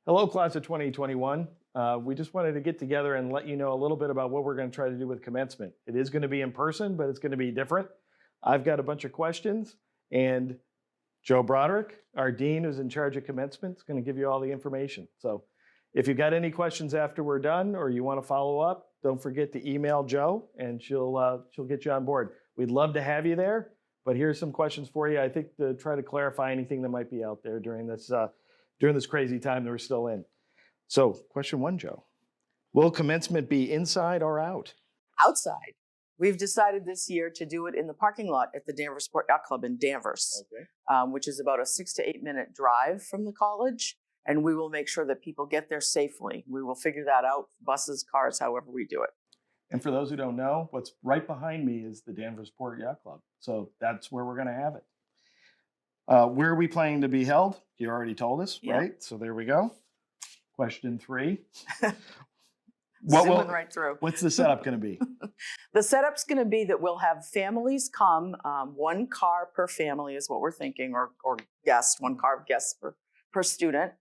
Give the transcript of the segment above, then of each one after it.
Hello, class of 2021. We just wanted to get together and let you know a little bit about what we're going to try to do with commencement. It is going to be in person, but it's going to be different. I've got a bunch of questions, and Joe Broderick, our dean who's in charge of commencement, is going to give you all the information. So if you've got any questions after we're done or you want to follow up, don't forget to email Jo, and she'll get you on board. We'd love to have you there, but here's some questions for you, I think, to try to clarify anything that might be out there during this crazy time that we're still in. So question one, Joe. Will commencement be inside or out? Outside. We've decided this year to do it in the parking lot at the Danvers Sport Yacht Club in Danvers, which is about a 6 to 8 minute drive from the college. And we will make sure that people get there safely. We will figure that out, buses, cars, however we do it. And for those who don't know, what's right behind me is the Danvers Sport Yacht Club. So that's where we're going to have it. Where are we planning to be held? You already told us, right? So there we go. Question three. Zooming right through. What's the setup going to be? The setup's going to be that we'll have families come. One car per family is what we're thinking, or guest, one car of guests per student.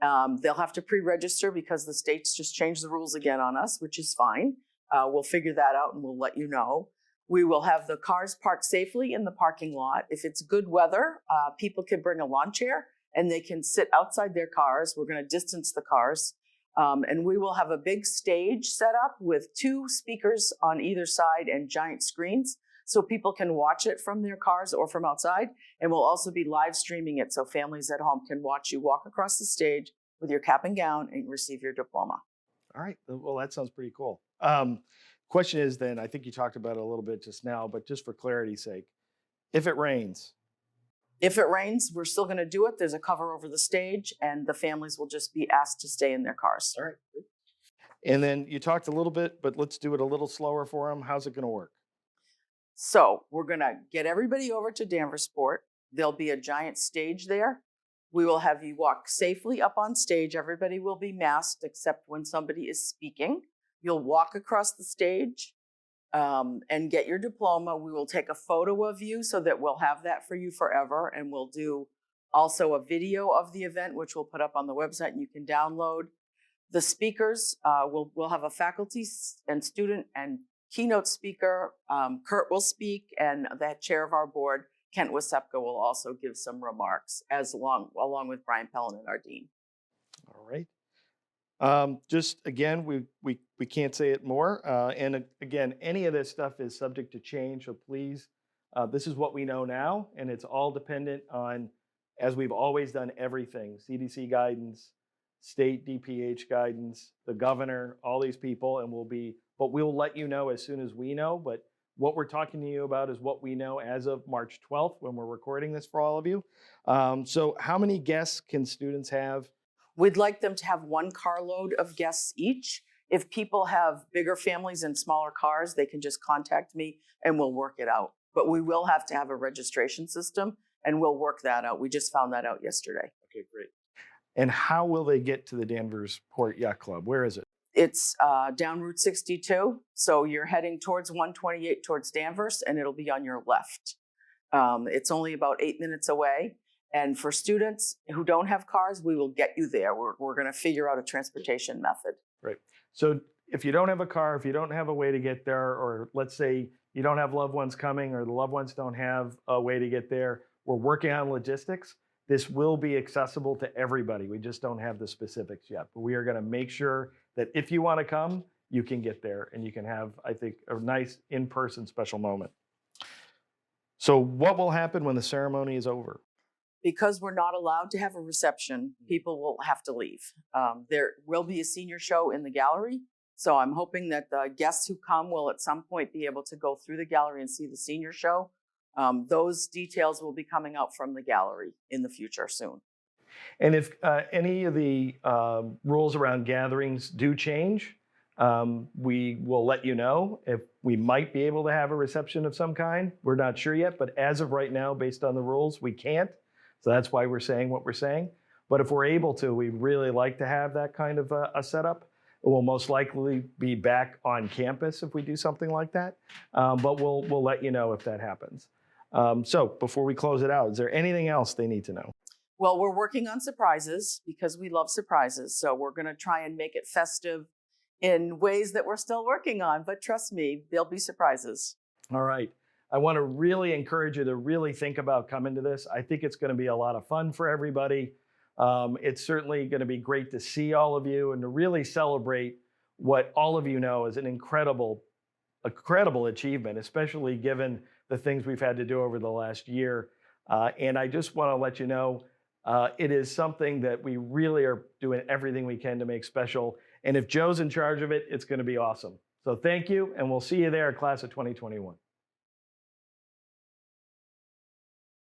They'll have to pre-register because the state's just changed the rules again on us, which is fine. We'll figure that out and we'll let you know. We will have the cars parked safely in the parking lot. If it's good weather, people can bring a lawn chair and they can sit outside their cars. We're going to distance the cars. And we will have a big stage set up with 2 speakers on either side and giant screens so people can watch it from their cars or from outside. And we'll also be live streaming it so families at home can watch you walk across the stage with your cap and gown and receive your diploma. All right. Well, that sounds pretty cool. Question is then, I think you talked about it a little bit just now, but just for clarity's sake, if it rains? If it rains, we're still going to do it. There's a cover over the stage, and the families will just be asked to stay in their cars. All right. And then you talked a little bit, but let's do it a little slower for them. How's it going to work? So we're going to get everybody over to Danvers Sport. There'll be a giant stage there. We will have you walk safely up on stage. Everybody will be masked except when somebody is speaking. You'll walk across the stage and get your diploma. We will take a photo of you so that we'll have that for you forever. And we'll do also a video of the event, which we'll put up on the website and you can download. The speakers, we'll have a faculty and student and keynote speaker. Kurt will speak, and the chair of our board, Kent Wasepka, will also give some remarks along with Brian Pellin, our dean. All right. Just again, we can't say it more. And again, any of this stuff is subject to change. So please, this is what we know now, and it's all dependent on, as we've always done everything, CDC guidance, state DPH guidance, the governor, all these people, and but we'll let you know as soon as we know. But what we're talking to you about is what we know as of March 12th when we're recording this for all of you. So how many guests can students have? We'd like them to have 1 carload of guests each. If people have bigger families and smaller cars, they can just contact me and we'll work it out. But we will have to have a registration system and we'll work that out. We just found that out yesterday. Okay, great. And how will they get to the Danvers Port Yacht Club? Where is it? It's down Route 62. So you're heading towards 128 towards Danvers and it'll be on your left. It's only about 8 minutes away. And for students who don't have cars, we will get you there. We're going to figure out a transportation method. Right. So if you don't have a car, if you don't have a way to get there, or let's say you don't have loved ones coming or the loved ones don't have a way to get there, we're working on logistics. This will be accessible to everybody. We just don't have the specifics yet. But we are going to make sure that if you want to come, you can get there and you can have, I think, a nice in-person special moment. So what will happen when the ceremony is over? Because we're not allowed to have a reception, people will have to leave. There will be a senior show in the gallery. So I'm hoping that the guests who come will at some point be able to go through the gallery and see the senior show. Those details will be coming out from the gallery in the future soon. And if any of the rules around gatherings do change, we will let you know. If we might be able to have a reception of some kind, we're not sure yet. But as of right now, based on the rules, we can't. So that's why we're saying what we're saying. But if we're able to, we'd really like to have that kind of a setup. We'll most likely be back on campus if we do something like that. But we'll let you know if that happens. So before we close it out, is there anything else they need to know? Well, we're working on surprises because we love surprises. So we're going to try and make it festive in ways that we're still working on. But trust me, there'll be surprises. All right. I want to really encourage you to really think about coming to this. I think it's going to be a lot of fun for everybody. It's certainly going to be great to see all of you and to really celebrate what all of you know is an incredible achievement, especially given the things we've had to do over the last year. And I just want to let you know, it is something that we really are doing everything we can to make special. And if Joe's in charge of it, it's going to be awesome. So thank you, and we'll see you there, class of 2021.